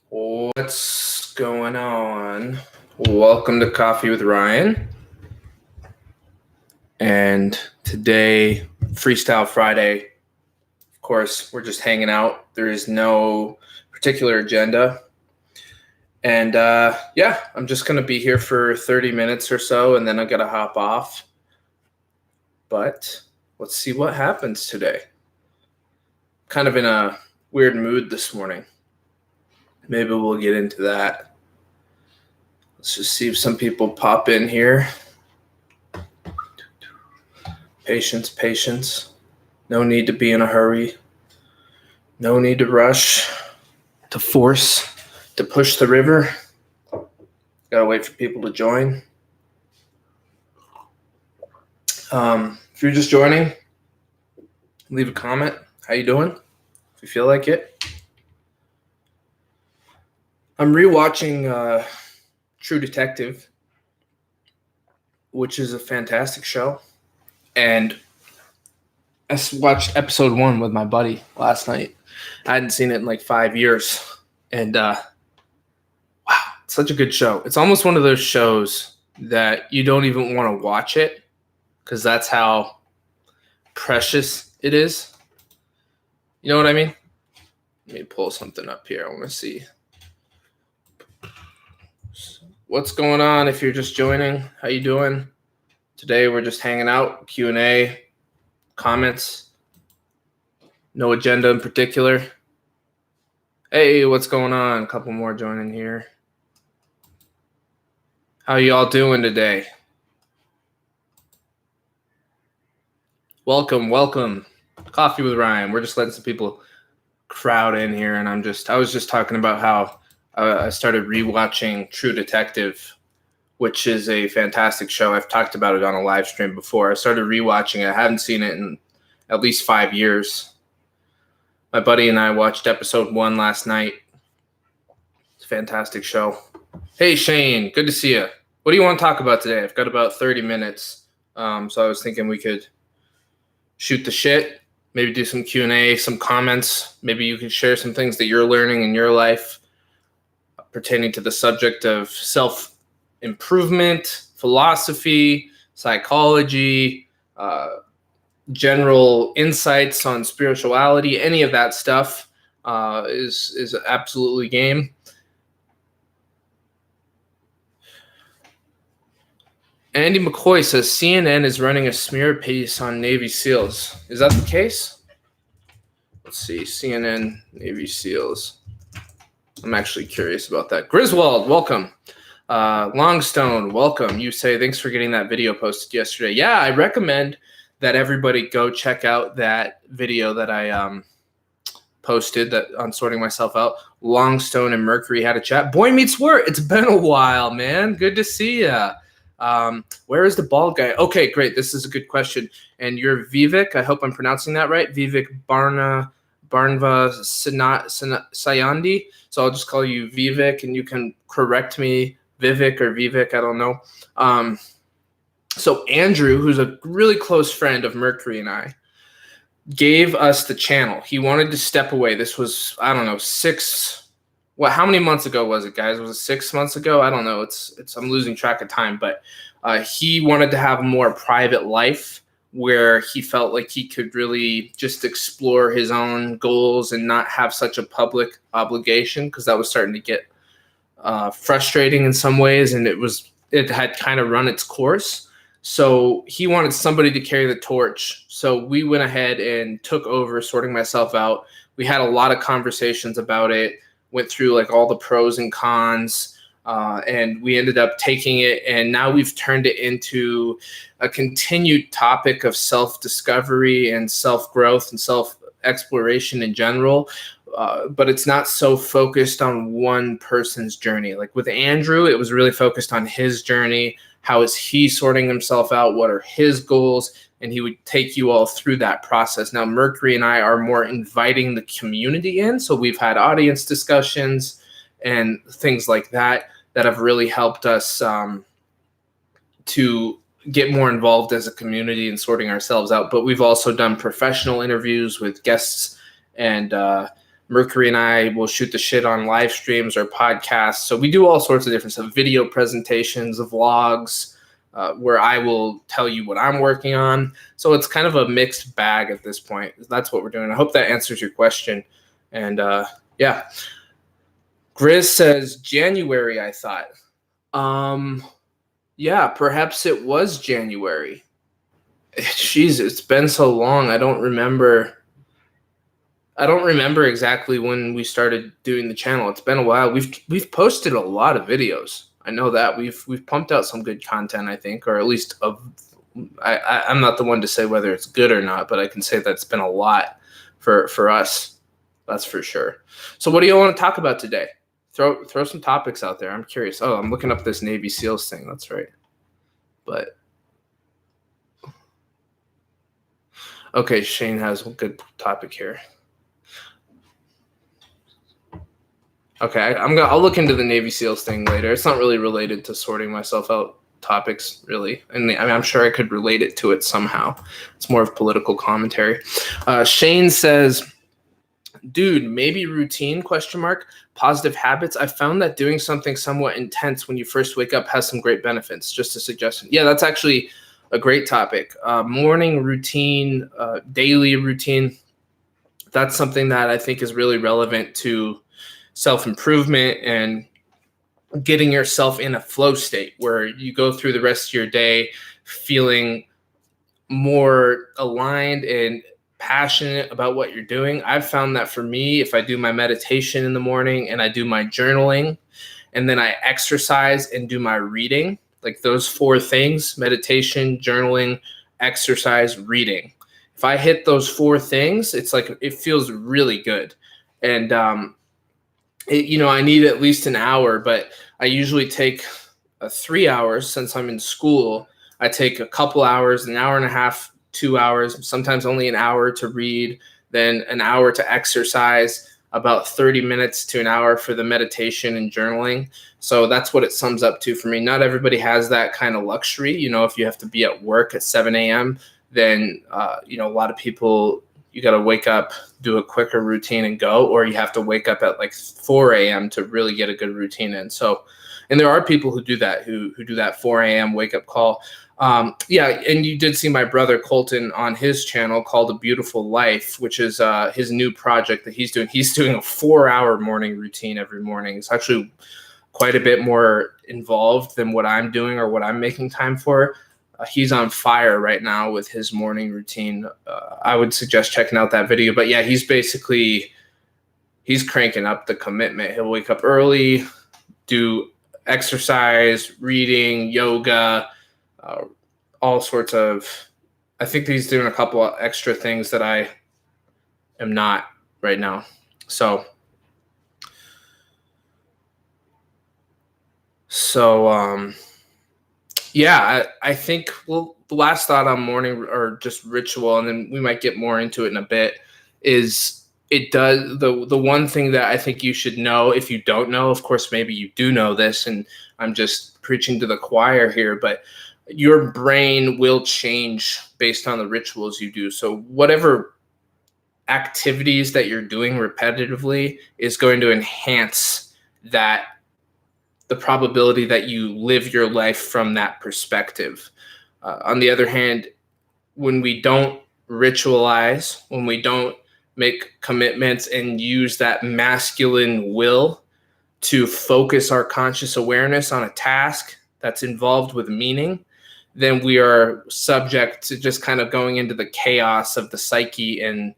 What's going on? Welcome to Coffee with Ryan. And today, Freestyle Friday. Of course, we're just hanging out. There is no particular agenda. And I'm just going to be here for 30 minutes or so, and then I got to hop off. But let's see what happens today. Kind of in a weird mood this morning. Maybe we'll get into that. Let's just see if some people pop in here. Patience. No need to be in a hurry. No need to rush, to force, to push the river. Gotta wait for people to join. If you're just joining, leave a comment. How you doing? If you feel like it. I'm rewatching True Detective, which is a fantastic show. And I watched episode 1 with my buddy last night. I hadn't seen it in like 5 years. And wow, it's such a good show. It's almost one of those shows that you don't even want to watch it because that's how precious it is. You know what I mean? Let me pull something up here. I want to see. What's going on if you're just joining? How you doing? Today we're just hanging out, Q&A, comments. No agenda in particular. Hey, what's going on? A couple more joining here. How y'all doing today? Welcome. Coffee with Ryan. We're just letting some people crowd in here, and I was just talking about how I started rewatching True Detective, which is a fantastic show. I've talked about it on a live stream before. I started rewatching it. I haven't seen it in at least 5 years. My buddy and I watched episode 1 last night. It's a fantastic show. Hey, Shane, good to see you. What do you want to talk about today? I've got about 30 minutes, so I was thinking we could shoot the shit, maybe do some Q&A, some comments. Maybe you could share some things that you're learning in your life pertaining to the subject of self-improvement, philosophy, psychology, general insights on spirituality. Any of that stuff is absolutely game. Andy McCoy says CNN is running a smear piece on Navy SEALs. Is that the case? Let's see. CNN, Navy SEALs. I'm actually curious about that. Griswold, welcome. Longstone, welcome. You say, thanks for getting that video posted yesterday. Yeah, I recommend that everybody go check out that video that I posted that on sorting myself out. Longstone and Mercury had a chat. Boy meets world. It's been a while, man. Good to see ya. Where is the bald guy? Okay, great. This is a good question. And you're Vivek. I hope I'm pronouncing that right. Vivek Barnva Sayandi. So I'll just call you Vivek, and you can correct me, Vivek or Vivek. I don't know. So Andrew, who's a really close friend of Mercury and I, gave us the channel. He wanted to step away. This was, I don't know, how many months ago was it, guys? Was it 6 months ago? I don't know. I'm losing track of time, but he wanted to have a more private life where he felt like he could really just explore his own goals and not have such a public obligation, because that was starting to get frustrating in some ways, and it had kind of run its course. So he wanted somebody to carry the torch. So we went ahead and took over Sorting Myself Out. We had a lot of conversations about it, went through like all the pros and cons, and we ended up taking it, and now we've turned it into a continued topic of self-discovery and self-growth and self-exploration in general. But it's not so focused on one person's journey. Like with Andrew, it was really focused on his journey. How is he sorting himself out? What are his goals? And he would take you all through that process. Now, Mercury and I are more inviting the community in. So we've had audience discussions and things like that have really helped us to get more involved as a community in sorting ourselves out. But we've also done professional interviews with guests and Mercury and I will shoot the shit on live streams or podcasts. So we do all sorts of different stuff, video presentations, vlogs, where I will tell you what I'm working on. So it's kind of a mixed bag at this point. That's what we're doing. I hope that answers your question. And yeah. Grizz says January, I thought. Yeah, perhaps it was January. Jeez, it's been so long. I don't remember exactly when we started doing the channel. It's been a while. We've posted a lot of videos. I know that we've pumped out some good content, I think, or at least I'm not the one to say whether it's good or not, but I can say that's been a lot for us. That's for sure. So what do you want to talk about today? Throw some topics out there. I'm curious. Oh, I'm looking up this Navy SEALs thing. That's right. But okay, Shane has a good topic here. Okay, I'll look into the Navy SEALs thing later. It's not really related to sorting myself out topics, really. And I mean, I'm sure I could relate it to it somehow. It's more of political commentary. Shane says, dude, maybe routine, ? Positive habits. I found that doing something somewhat intense when you first wake up has some great benefits. Just a suggestion. Yeah, that's actually a great topic. Morning routine, daily routine. That's something that I think is really relevant to self-improvement and getting yourself in a flow state where you go through the rest of your day feeling more aligned and passionate about what you're doing. I've found that for me, if I do my meditation in the morning and I do my journaling and then I exercise and do my reading, like those 4 things, meditation, journaling, exercise, reading. If I hit those 4 things, it's like it feels really good. And I need at least an hour, but I usually take 3 hours since I'm in school. I take a couple hours, an hour and a half, 2 hours, sometimes only an hour to read, then an hour to exercise, about 30 minutes to an hour for the meditation and journaling. So that's what it sums up to for me. Not everybody has that kind of luxury. If you have to be at work at 7 a.m., then, a lot of people, you got to wake up, do a quicker routine and go, or you have to wake up at like 4 a.m. to really get a good routine in. So, and there are people who do that, who do that 4 a.m. wake up call. Yeah, and you did see my brother Colton on his channel called A Beautiful Life, which is his new project that he's doing. He's doing a 4-hour morning routine every morning. It's actually quite a bit more involved than what I'm doing or what I'm making time for. He's on fire right now with his morning routine. I would suggest checking out that video. But yeah, he's cranking up the commitment. He'll wake up early, do exercise, reading, yoga, all sorts of. I think he's doing a couple of extra things that I am not right now. So yeah, I think, well, the last thought on morning or just ritual, and then we might get more into it in a bit, is it does the one thing that I think you should know, if you don't know, of course, maybe you do know this, and I'm just preaching to the choir here, but your brain will change based on the rituals you do. So whatever activities that you're doing repetitively is going to enhance the probability that you live your life from that perspective. On the other hand, when we don't ritualize, when we don't make commitments and use that masculine will to focus our conscious awareness on a task that's involved with meaning, then we are subject to just kind of going into the chaos of the psyche, and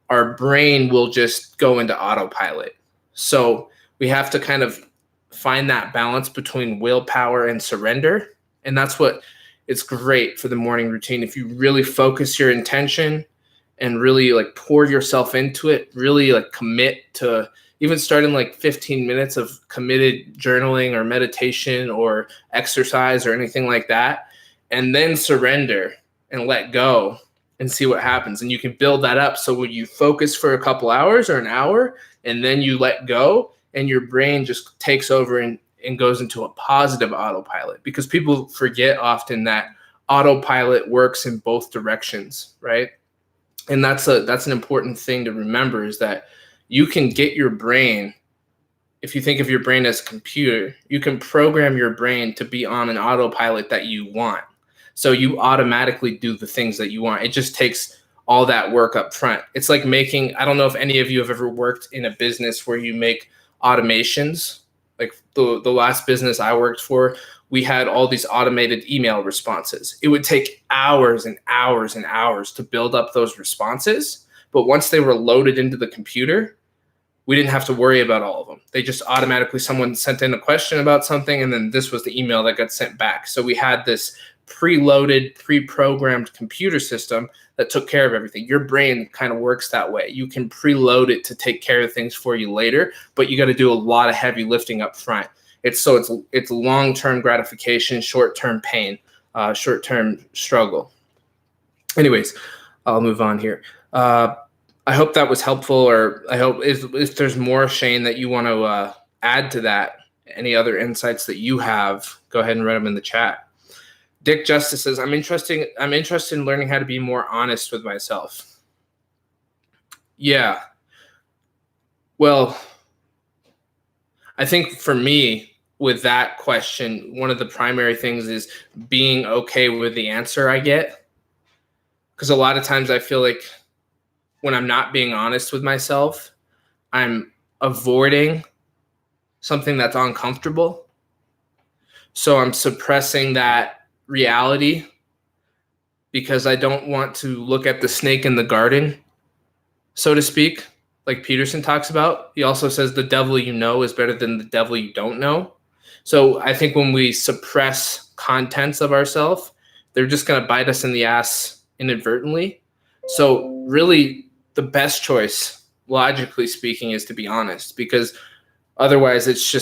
our brain will just go into autopilot. So we have to kind of find that balance between willpower and surrender. And that's what it's great for the morning routine. If you really focus your intention and really like pour yourself into it, really like commit to even starting like 15 minutes of committed journaling or meditation or exercise or anything like that, and then surrender and let go and see what happens. And you can build that up. So when you focus for a couple hours or an hour, and then you let go, and your brain just takes over and goes into a positive autopilot, because people forget often that autopilot works in both directions, right? And that's an important thing to remember, is that you can get your brain, if you think of your brain as a computer, you can program your brain to be on an autopilot that you want. So you automatically do the things that you want. It just takes all that work up front. It's like making, I don't know if any of you have ever worked in a business where you make automations. Like the last business I worked for, we had all these automated email responses. It would take hours and hours and hours to build up those responses. But once they were loaded into the computer, we didn't have to worry about all of them. They just automatically, someone sent in a question about something, and then this was the email that got sent back. So we had this preloaded, pre-programmed computer system that took care of everything. Your brain kind of works that way. You can preload it to take care of things for you later, but you got to do a lot of heavy lifting up front. It's long-term gratification, short-term pain, short-term struggle. Anyways, I'll move on here. I hope that was helpful, or I hope if there's more, Shane, that you want to add to that, any other insights that you have, go ahead and write them in the chat. Dick Justice says, I'm interested in learning how to be more honest with myself. Yeah. Well, I think for me, with that question, one of the primary things is being okay with the answer I get. Because a lot of times I feel like when I'm not being honest with myself, I'm avoiding something that's uncomfortable. So I'm suppressing that reality because I don't want to look at the snake in the garden, so to speak, like Peterson talks about. He also says the devil you know is better than the devil you don't know. So I think when we suppress contents of ourselves, they're just going to bite us in the ass inadvertently. So really, the best choice, logically speaking, is to be honest, because otherwise it's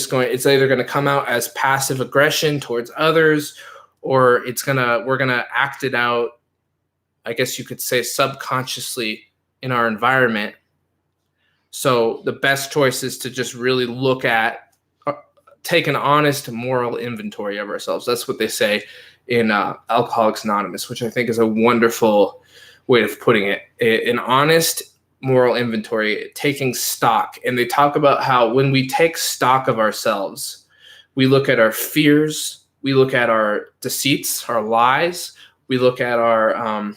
either going to come out as passive aggression towards others, or we're going to act it out, I guess you could say, subconsciously in our environment. So the best choice is to just really take an honest moral inventory of ourselves. That's what they say in Alcoholics Anonymous, which I think is a wonderful way of putting it. An honest moral inventory, taking stock. And they talk about how when we take stock of ourselves, we look at our fears, we look at our deceits, our lies, we look at our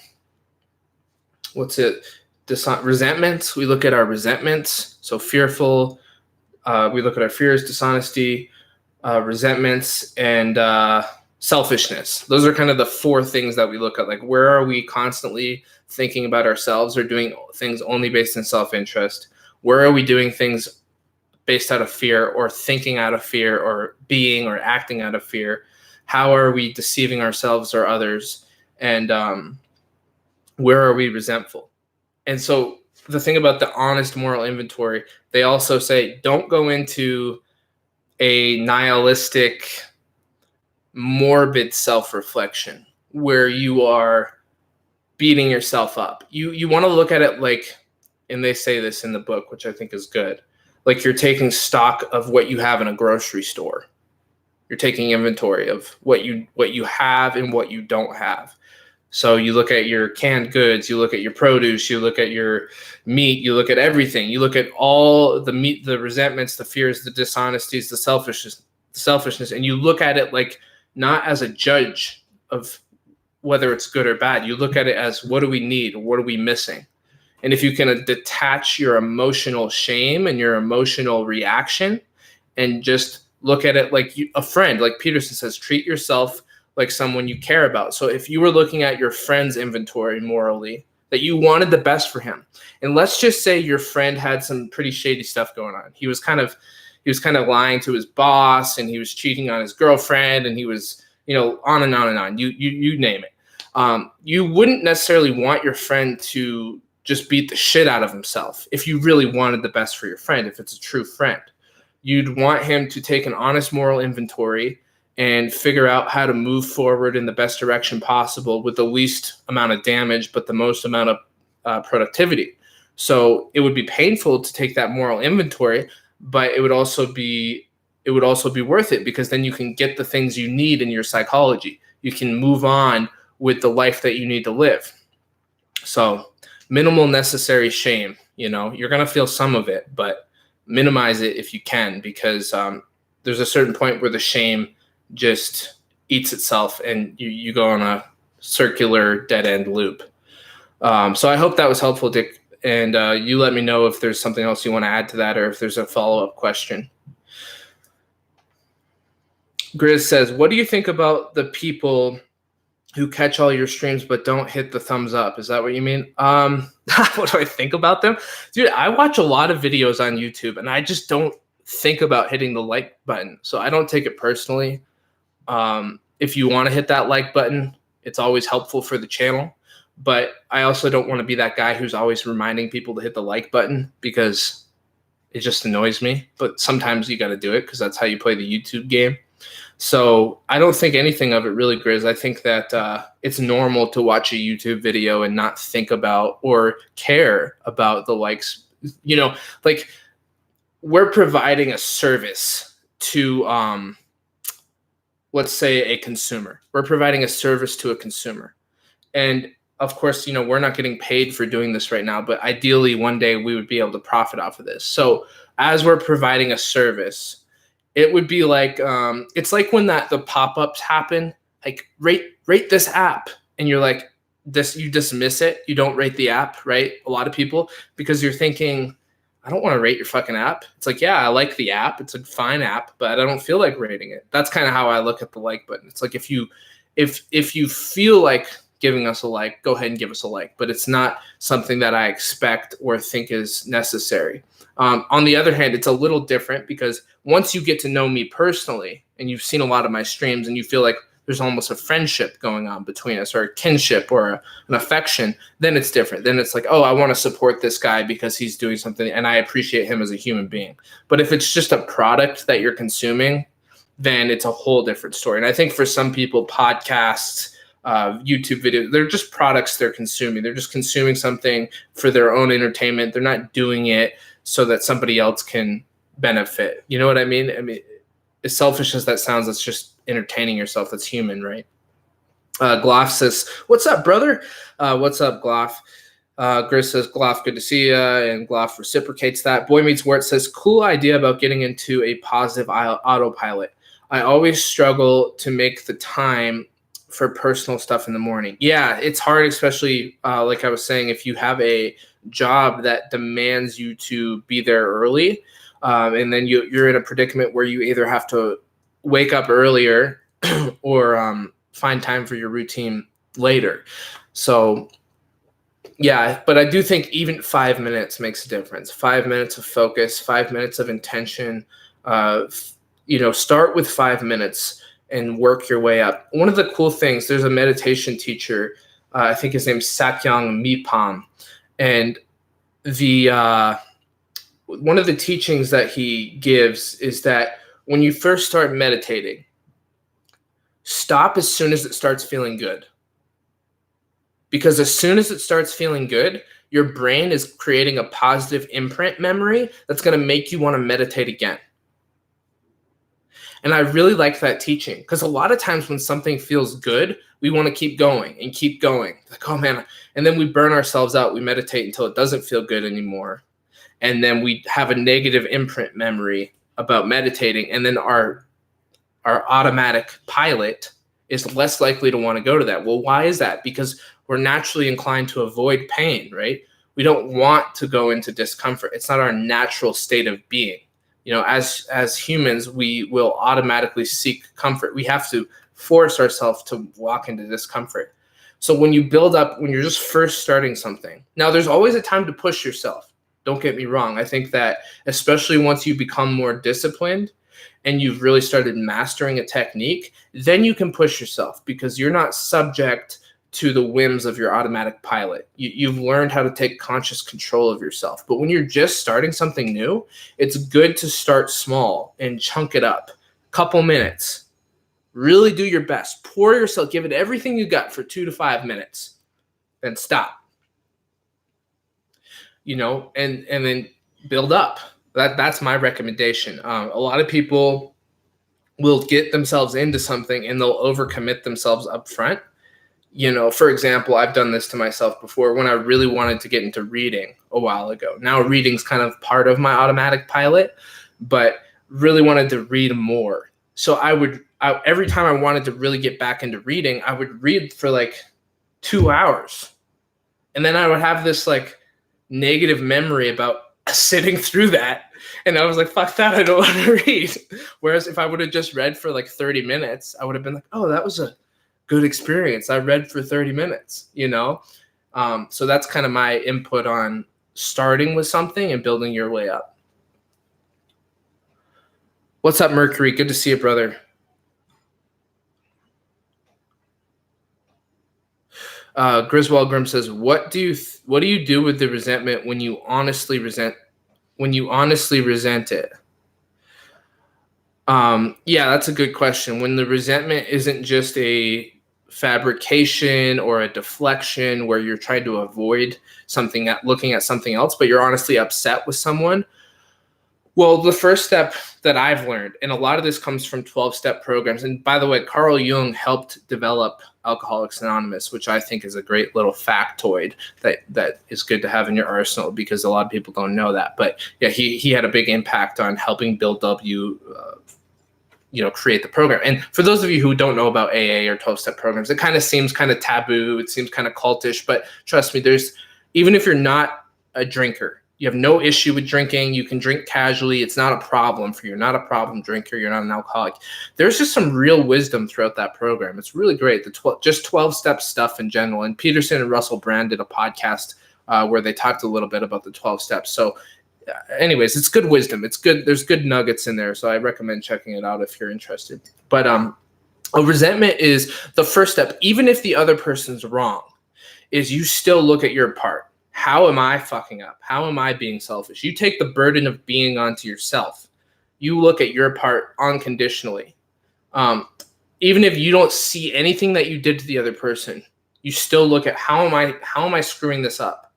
resentments. We look at our resentments, so fearful. We look at our fears, dishonesty, resentments, and selfishness. Those are kind of the four things that we look at. Like, where are we constantly thinking about ourselves or doing things only based in self-interest? Where are we doing things based out of fear, or thinking out of fear, or being or acting out of fear? How are we deceiving ourselves or others? And where are we resentful? And so the thing about the honest moral inventory, they also say, don't go into a nihilistic, morbid self-reflection where you are beating yourself up. You want to look at it like, and they say this in the book, which I think is good, like you're taking stock of what you have in a grocery store. You're taking inventory of what you have and what you don't have. So you look at your canned goods, you look at your produce, you look at your meat, you look at everything. You look at all the meat, the resentments, the fears, the dishonesties, the selfishness, and you look at it like not as a judge of whether it's good or bad. You look at it as, what do we need? What are we missing? And if you can detach your emotional shame and your emotional reaction and just look at it like a friend, like Peterson says, treat yourself like someone you care about. So if you were looking at your friend's inventory morally, that you wanted the best for him, and let's just say your friend had some pretty shady stuff going on. He was kind of lying to his boss, and he was cheating on his girlfriend, and he was, on and on and on. You name it. You wouldn't necessarily want your friend to just beat the shit out of himself if you really wanted the best for your friend, if it's a true friend. You'd want him to take an honest moral inventory and figure out how to move forward in the best direction possible with the least amount of damage, but the most amount of productivity. So it would be painful to take that moral inventory, but it would also be worth it, because then you can get the things you need in your psychology. You can move on with the life that you need to live. So minimal necessary shame You know, you're going to feel some of it, but minimize it if you can, because there's a certain point where the shame just eats itself and you go on a circular dead end loop. So I hope that was helpful, Dick. And you let me know if there's something else you want to add to that, or if there's a follow-up question. Grizz says, what do you think about the people who catch all your streams but don't hit the thumbs up? Is that what you mean? What do I think about them? Dude, I watch a lot of videos on YouTube and I just don't think about hitting the like button. So I don't take it personally. If you want to hit that like button, it's always helpful for the channel. But I also don't want to be that guy who's always reminding people to hit the like button, because it just annoys me. But sometimes you got to do it because that's how you play the YouTube game. So I don't think anything of it really, Grizz. I think that it's normal to watch a YouTube video and not think about or care about the likes. You know, like, we're providing a service to, let's say, a consumer. We're providing a service to a consumer. And of course, you know, we're not getting paid for doing this right now, but ideally one day we would be able to profit off of this. So as we're providing a service, it would be like, it's like when the pop-ups happen, like rate this app, and you're like, you dismiss it. You don't rate the app, right? A lot of people, because you're thinking, I don't want to rate your fucking app. It's like, yeah, I like the app. It's a fine app, but I don't feel like rating it. That's kind of how I look at the like button. It's like, if you feel like giving us a like, go ahead and give us a like, but it's not something that I expect or think is necessary. On the other hand, it's a little different, because once you get to know me personally and you've seen a lot of my streams and you feel like there's almost a friendship going on between us, or a kinship, or an affection, then it's different. Then it's like, oh, I want to support this guy because he's doing something and I appreciate him as a human being. But if it's just a product that you're consuming, then it's a whole different story. And I think for some people, podcasts, YouTube videos, they're just products they're consuming. They're just consuming something for their own entertainment. They're not doing it so that somebody else can benefit. You know what I mean? I mean, as selfish as that sounds, it's just entertaining yourself. That's human, right? Gloff says, what's up, brother? What's up, Gloff? Gris says, Gloff, good to see you. And Gloff reciprocates that. Boy Meets Wart says, cool idea about getting into a positive autopilot. I always struggle to make the time for personal stuff in the morning. Yeah, it's hard, especially like I was saying, if you have a job that demands you to be there early, and then you're in a predicament where you either have to wake up earlier or find time for your routine later. So yeah, but I do think even 5 minutes makes a difference. 5 minutes of focus, 5 minutes of intention. Start with 5 minutes and work your way up. One of the cool things, there's a meditation teacher, I think his name's Sakyong Mipam, and one of the teachings that he gives is that when you first start meditating, stop as soon as it starts feeling good. Because as soon as it starts feeling good, your brain is creating a positive imprint memory that's going to make you want to meditate again. And I really like that teaching, because a lot of times when something feels good, we want to keep going and keep going. Like, oh man. And then we burn ourselves out. We meditate until it doesn't feel good anymore. And then we have a negative imprint memory about meditating. And then our automatic pilot is less likely to want to go to that. Well, why is that? Because we're naturally inclined to avoid pain, right? We don't want to go into discomfort. It's not our natural state of being. You know, as humans, we will automatically seek comfort. We have to force ourselves to walk into discomfort. So when you build up, when you're just first starting something, now there's always a time to push yourself. Don't get me wrong. I think that especially once you become more disciplined and you've really started mastering a technique, then you can push yourself, because you're not subject to the whims of your automatic pilot. You've learned how to take conscious control of yourself. But when you're just starting something new, it's good to start small and chunk it up. Couple minutes. Really do your best. Pour yourself, give it everything you got for 2 to 5 minutes. Then stop. And then build up. That's my recommendation. A lot of people will get themselves into something and they'll overcommit themselves up front. For example, I've done this to myself before when I really wanted to get into reading a while ago. Now reading's kind of part of my automatic pilot, but really wanted to read more. So every time I wanted to really get back into reading, I would read for like 2 hours. And then I would have this like negative memory about sitting through that. And I was like, fuck that, I don't want to read. Whereas if I would have just read for like 30 minutes, I would have been like, oh, that was a good experience. I read for 30 minutes, So that's kind of my input on starting with something and building your way up. What's up, Mercury? Good to see you, brother. Griswold Grim says, what do you do with the resentment when you honestly resent it? Yeah, that's a good question. When the resentment isn't just a fabrication or a deflection where you're trying to avoid something, looking at something else, but you're honestly upset with someone. Well, the first step that I've learned, and a lot of this comes from 12-step programs. And by the way, Carl Jung helped develop Alcoholics Anonymous, which I think is a great little factoid that is good to have in your arsenal because a lot of people don't know that. But yeah, he had a big impact on helping Bill W. Create the program. And for those of you who don't know about AA or 12-step programs, it kind of seems kind of taboo. It seems kind of cultish, but trust me, even if you're not a drinker, you have no issue with drinking, you can drink casually. It's not a problem for you. You're not a problem drinker. You're not an alcoholic. There's just some real wisdom throughout that program. It's really great. Just 12-step stuff in general. And Peterson and Russell Brand did a podcast where they talked a little bit about the 12 steps. So anyways, it's good wisdom. It's good. There's good nuggets in there. So I recommend checking it out if you're interested. But a resentment is the first step. Even if the other person's wrong, is you still look at your part. How am I fucking up? How am I being selfish? You take the burden of being onto yourself. You look at your part unconditionally. Even if you don't see anything that you did to the other person, you still look at how am I screwing this up?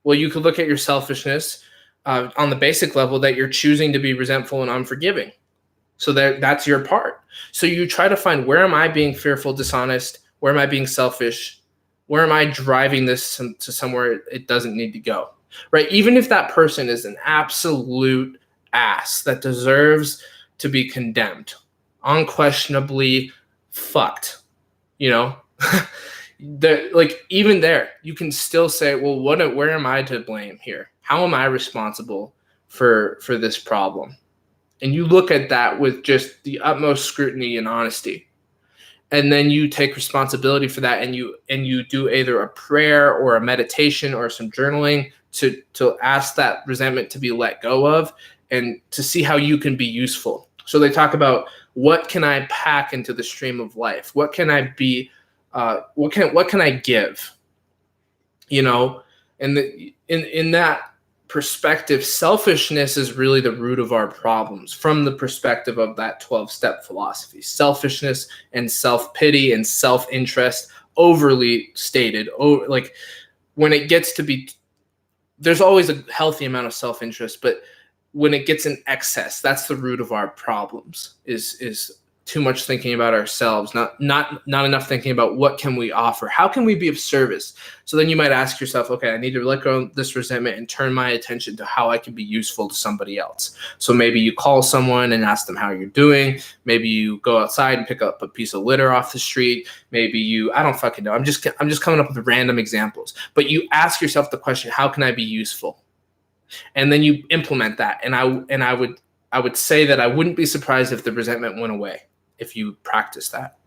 Well, you could look at your selfishness on the basic level that you're choosing to be resentful and unforgiving. So that's your part. So you try to find, where am I being fearful, dishonest? Where am I being selfish? Where am I driving this to somewhere it doesn't need to go, right? Even if that person is an absolute ass that deserves to be condemned, unquestionably fucked, even there, you can still say, well, where am I to blame here? How am I responsible for this problem? And you look at that with just the utmost scrutiny and honesty. And then you take responsibility for that, and you do either a prayer or a meditation or some journaling to ask that resentment to be let go of and to see how you can be useful. So they talk about, what can I pack into the stream of life? What can I be? What can I give? And in that perspective, selfishness is really the root of our problems from the perspective of that 12-step philosophy. Selfishness and self-pity and self-interest, overly stated. Like when it gets to be, there's always a healthy amount of self-interest, but when it gets in excess, that's the root of our problems, is too much thinking about ourselves, not enough thinking about what can we offer, how can we be of service. So then you might ask yourself, okay, I need to let go of this resentment and turn my attention to how I can be useful to somebody else. So maybe you call someone and ask them how you're doing. Maybe you go outside and pick up a piece of litter off the street. Maybe I don't fucking know. I'm just coming up with random examples. But you ask yourself the question, how can I be useful? And then you implement that. And I would say that I wouldn't be surprised if the resentment went away if you practice that.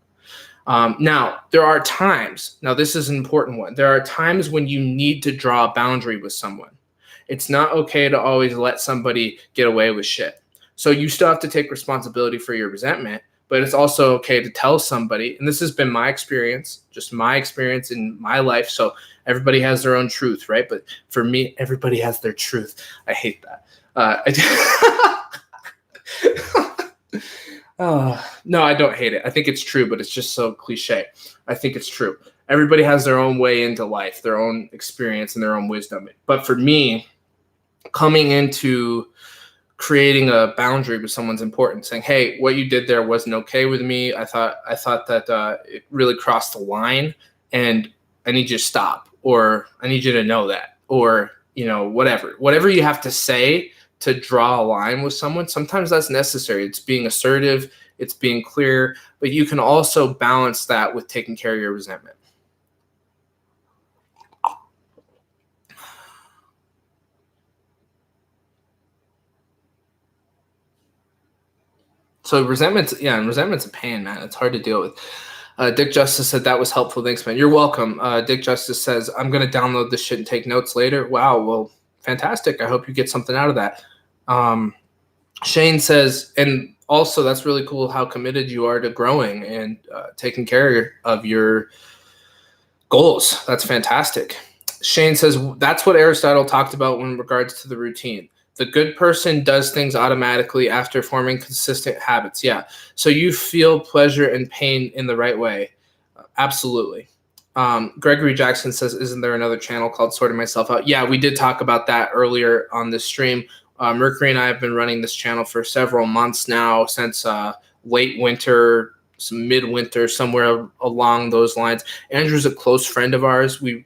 Now, there are times, this is an important one. There are times when you need to draw a boundary with someone. It's not okay to always let somebody get away with shit. So you still have to take responsibility for your resentment, but it's also okay to tell somebody, and this has been my experience, just my experience in my life. So everybody has their own truth, right? But for me, everybody has their truth. I hate that. No, I don't hate it. I think it's true, but it's just so cliche. I think it's true. Everybody has their own way into life, their own experience and their own wisdom. But for me, coming into creating a boundary with someone's important, saying, hey, what you did there wasn't okay with me. I thought that it really crossed the line. and I need you to stop, or I need you to know that, or, whatever you have to say to draw a line with someone. Sometimes that's necessary. It's being assertive, it's being clear, but you can also balance that with taking care of your resentment. So resentment's a pain, man. It's hard to deal with. Dick Justice said that was helpful. Thanks, man. You're welcome. Dick Justice says, I'm going to download this shit and take notes later. Wow. Well, fantastic. I hope you get something out of that. Shane says, and also that's really cool how committed you are to growing and taking care of your goals. That's fantastic. Shane says, that's what Aristotle talked about in regards to the routine. The good person does things automatically after forming consistent habits. Yeah. So you feel pleasure and pain in the right way. Absolutely. Gregory Jackson says, isn't there another channel called Sorting Myself Out? Yeah, we did talk about that earlier on this stream. Mercury and I have been running this channel for several months now, since late winter, some midwinter, somewhere along those lines. Andrew's a close friend of ours. We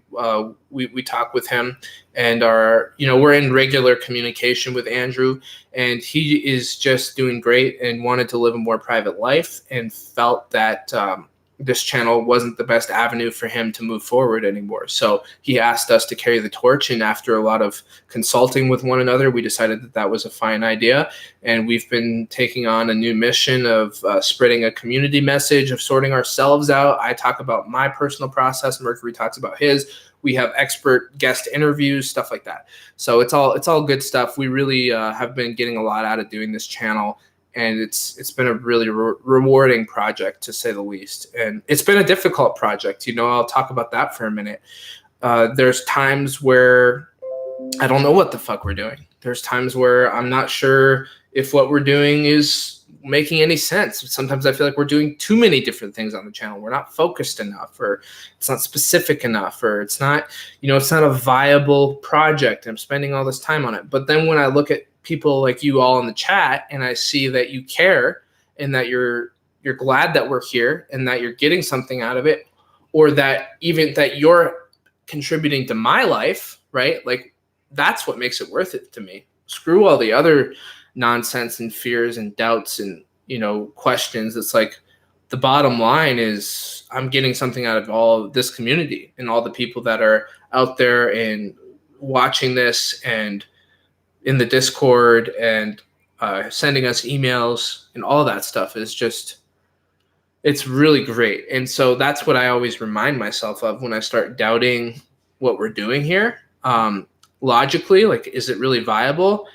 talk with him, and we're in regular communication with Andrew, and he is just doing great and wanted to live a more private life, and felt that this channel wasn't the best avenue for him to move forward anymore. So he asked us to carry the torch, and after a lot of consulting with one another, we decided that that was a fine idea. And we've been taking on a new mission of spreading a community message of sorting ourselves out. I talk about my personal process. Mercury talks about his. We have expert guest interviews, stuff like that. So it's all good stuff. We really have been getting a lot out of doing this channel. And it's been a really rewarding project, to say the least. And it's been a difficult project. I'll talk about that for a minute. There's times where I don't know what the fuck we're doing. There's times where I'm not sure if what we're doing is making any sense. Sometimes I feel like we're doing too many different things on the channel. We're not focused enough, or it's not specific enough, or it's not a viable project. I'm spending all this time on it. But then when I look at people like you all in the chat, and I see that you care, and that you're glad that we're here, and that you're getting something out of it, or that even that you're contributing to my life, right? Like, that's what makes it worth it to me. Screw all the other nonsense and fears and doubts and questions. It's like, the bottom line is I'm getting something out of all of this community and all the people that are out there and watching this, and in the Discord, and sending us emails, and all that stuff is just, it's really great. And so that's what I always remind myself of when I start doubting what we're doing here. Logically, like, is it really viable?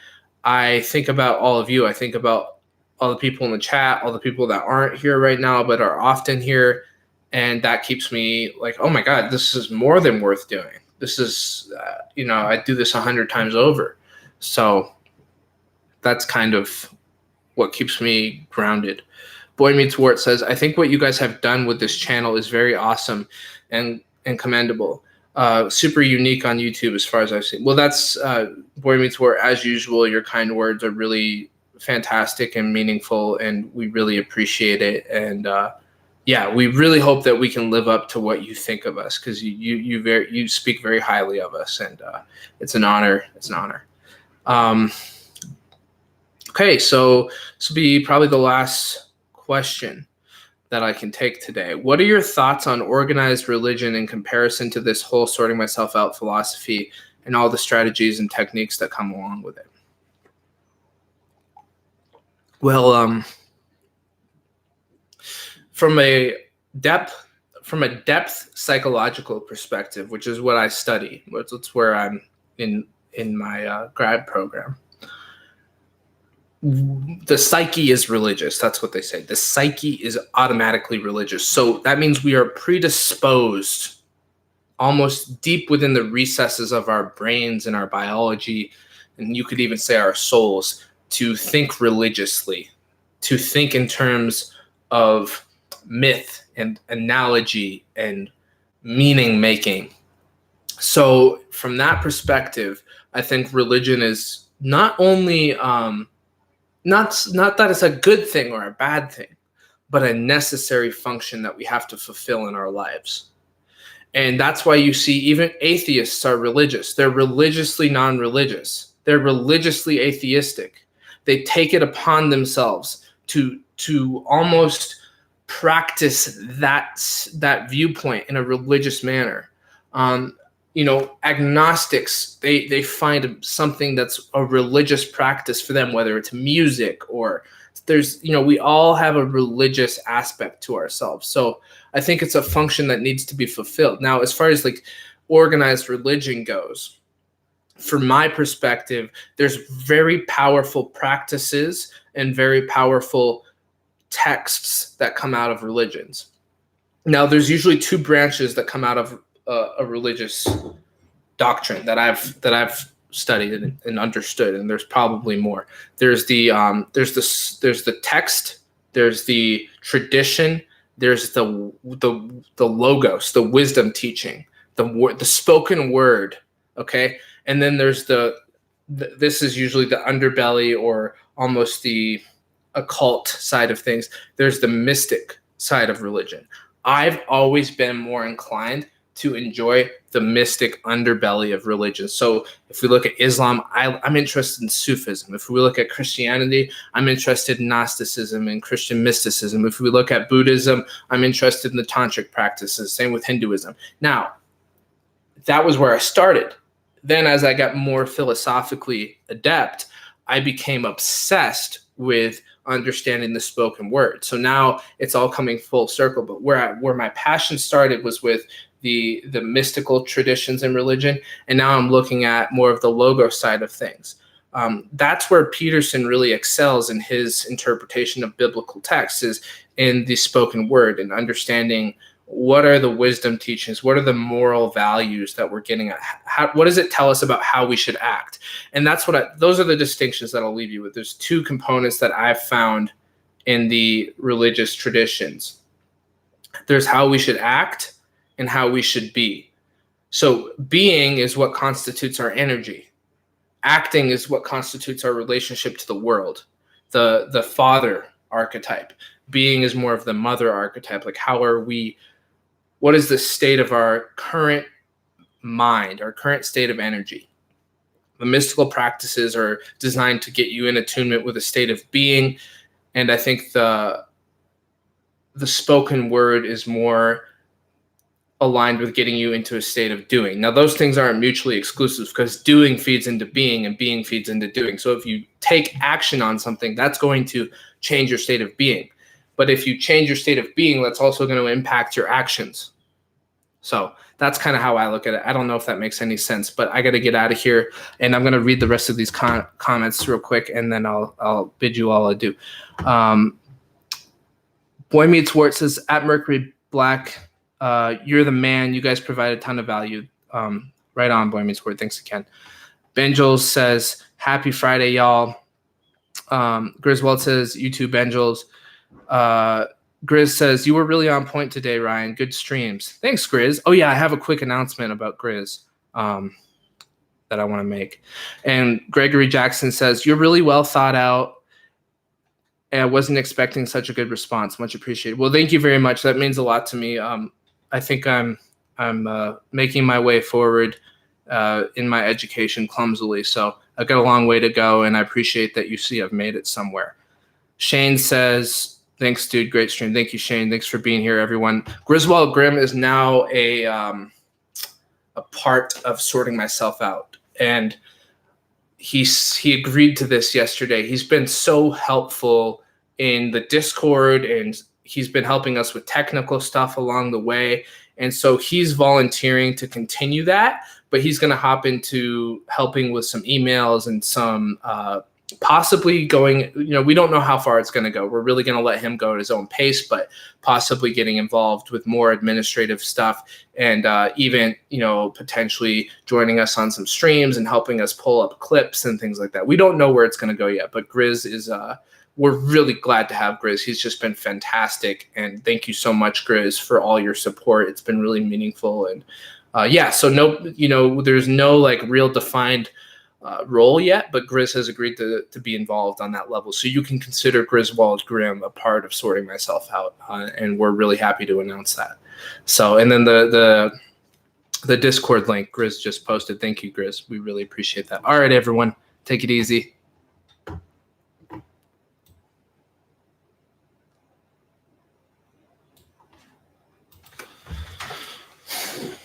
I think about all of you. I think about all the people in the chat, all the people that aren't here right now, but are often here. And that keeps me like, oh my God, this is more than worth doing. This is, I do this 100 times over. So that's kind of what keeps me grounded. Boy Meets Wart says, I think what you guys have done with this channel is very awesome and commendable. Super unique on YouTube as far as I've seen. Well, that's Boy Meets Wart. As usual, your kind words are really fantastic and meaningful, and we really appreciate it. And we really hope that we can live up to what you think of us, because you speak very highly of us, and it's an honor. It's an honor. Okay, so this will be probably the last question that I can take today. What are your thoughts on organized religion in comparison to this whole sorting myself out philosophy and all the strategies and techniques that come along with it? Well, from a depth psychological perspective, which is what I study, that's where I'm in my grad program. The psyche is religious. That's what they say. The psyche is automatically religious. So that means we are predisposed, almost deep within the recesses of our brains and our biology, and you could even say our souls, to think religiously, to think in terms of myth and analogy and meaning making. So from that perspective, I think religion is not only not that it's a good thing or a bad thing, but a necessary function that we have to fulfill in our lives. And that's why you see even atheists are religious. They're religiously non-religious. They're religiously atheistic. They take it upon themselves to almost practice that viewpoint in a religious manner. Agnostics, they find something that's a religious practice for them, whether it's music or we all have a religious aspect to ourselves. So I think it's a function that needs to be fulfilled. Now, as far as like organized religion goes, from my perspective, there's very powerful practices and very powerful texts that come out of religions. Now, there's usually two branches that come out of a religious doctrine that I've studied and understood, and there's probably more. There's the text, there's the tradition, there's the logos, the wisdom teaching, the spoken word, okay? And then there's this is usually the underbelly or almost the occult side of things. There's the mystic side of religion. I've always been more inclined to enjoy the mystic underbelly of religion. So if we look at Islam, I'm interested in Sufism. If we look at Christianity, I'm interested in Gnosticism and Christian mysticism. If we look at Buddhism, I'm interested in the tantric practices. Same with Hinduism. Now, that was where I started. Then as I got more philosophically adept, I became obsessed with understanding the spoken word. So now it's all coming full circle. But where my passion started was with the mystical traditions in religion, and now I'm looking at more of the logo side of things. That's where Peterson really excels in his interpretation of biblical texts, is in the spoken word and understanding what are the wisdom teachings, what are the moral values that we're getting at, what does it tell us about how we should act. And that's those are the distinctions that I'll leave you with. There's two components that I've found in the religious traditions. There's how we should act and how we should be. So being is what constitutes our energy. Acting is what constitutes our relationship to the world, the father archetype. Being is more of the mother archetype. Like what is the state of our current mind, our current state of energy? The mystical practices are designed to get you in attunement with a state of being. And I think the spoken word is more aligned with getting you into a state of doing. Now, those things aren't mutually exclusive, because doing feeds into being and being feeds into doing. So if you take action on something, that's going to change your state of being. But if you change your state of being, that's also going to impact your actions. So that's kind of how I look at it. I don't know if that makes any sense, but I got to get out of here, and I'm going to read the rest of these comments real quick, and then I'll bid you all adieu. Boy Meets Wart says, at Mercury Black, you're the man. You guys provide a ton of value. Right on, Boy Meets Wart. Thanks again. Benjels says, happy Friday, y'all. Griswold says, you too, Benjels. Grizz says, you were really on point today, Ryan. Good streams. Thanks, Grizz. Oh, yeah, I have a quick announcement about Grizz that I want to make. And Gregory Jackson says, you're really well thought out, and I wasn't expecting such a good response. Much appreciated. Well, thank you very much. That means a lot to me. I think I'm making my way forward in my education clumsily. So I've got a long way to go, and I appreciate that you see I've made it somewhere. Shane says, thanks, dude. Great stream. Thank you, Shane. Thanks for being here, everyone. Griswold Grimm is now a part of Sorting Myself Out, and he agreed to this yesterday. He's been so helpful in the Discord, and he's been helping us with technical stuff along the way. And so he's volunteering to continue that, but he's going to hop into helping with some emails and some possibly going, we don't know how far it's going to go. We're really going to let him go at his own pace, but possibly getting involved with more administrative stuff, and even, potentially joining us on some streams and helping us pull up clips and things like that. We don't know where it's going to go yet, but Grizz is, we're really glad to have Grizz. He's just been fantastic. And thank you so much, Grizz, for all your support. It's been really meaningful. And so there's no like real defined role yet, but Grizz has agreed to be involved on that level. So you can consider Griswold Grimm a part of Sorting Myself Out, and we're really happy to announce that. So, and then the the Discord link Grizz just posted. Thank you, Grizz. We really appreciate that. All right, everyone, take it easy.